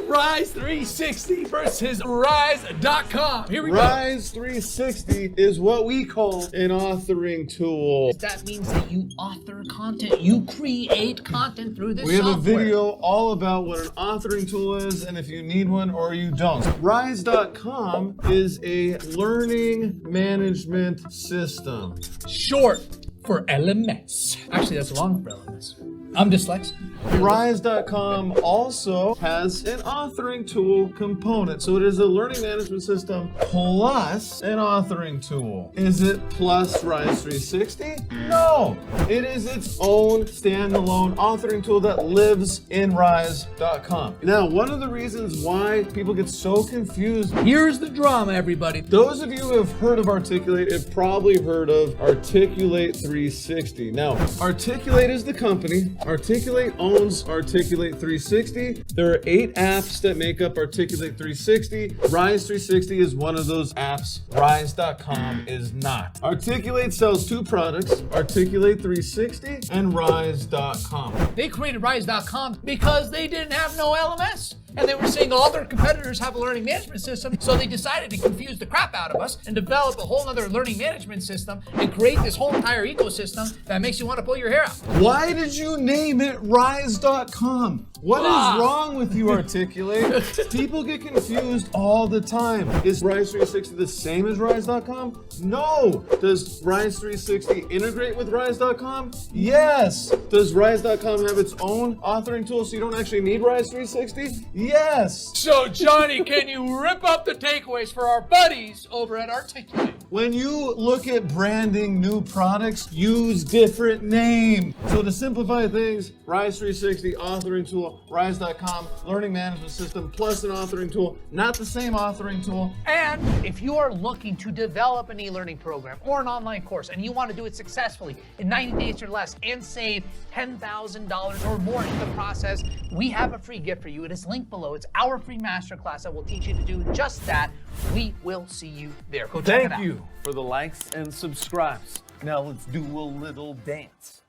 Rise 360 versus Rise.com. Here we go. Rise 360 is what we call an authoring tool. That means that you author content. You create content through this We have software. a video all about what an authoring tool is and if you need one or you don't. Rise.com is a learning management system. Short for LMS. Actually, that's long for LMS. I'm dyslexic. Rise.com also has an authoring tool component. So it is a learning management system plus an authoring tool. Is it plus Rise 360? No, it is its own standalone authoring tool that lives in Rise.com. Now, one of the reasons why people get so confused, Here's the drama, everybody. those of you who have heard of Articulate have probably heard of Articulate 360. Now, Articulate is the company. Articulate owns Articulate 360. There are 8 apps that make up Articulate 360. Rise 360 is one of those apps. Rise.com is not. Articulate sells 2 products, Articulate 360 and Rise.com. They created Rise.com because they didn't have no LMS. And they were seeing all their competitors have a learning management system, so they decided to confuse the crap out of us and develop a whole other learning management system and create this whole entire ecosystem that makes you want to pull your hair out. Why did you name it Rise.com? What is wrong with you, Articulate? People get confused all the time. Is Rise 360 the same as Rise.com? No. Does Rise 360 integrate with Rise.com? Yes. Does Rise.com have its own authoring tool so you don't actually need Rise 360? Yes. So, Johnny, can you rip up the takeaways for our buddies over at Articulate? When you look at branding new products, use different names. So to simplify things, Rise 360 authoring tool, Rise.com learning management system plus an authoring tool, not the same authoring tool. And if you are looking to develop an e-learning program or an online course and you want to do it successfully in 90 days or less and save $10,000 or more in the process, we have a free gift for you. It is linked below. It's our free masterclass that will teach you to do just that. We will see you there. Go check it out. Thank you for the likes and subscribes. Now let's do a little dance.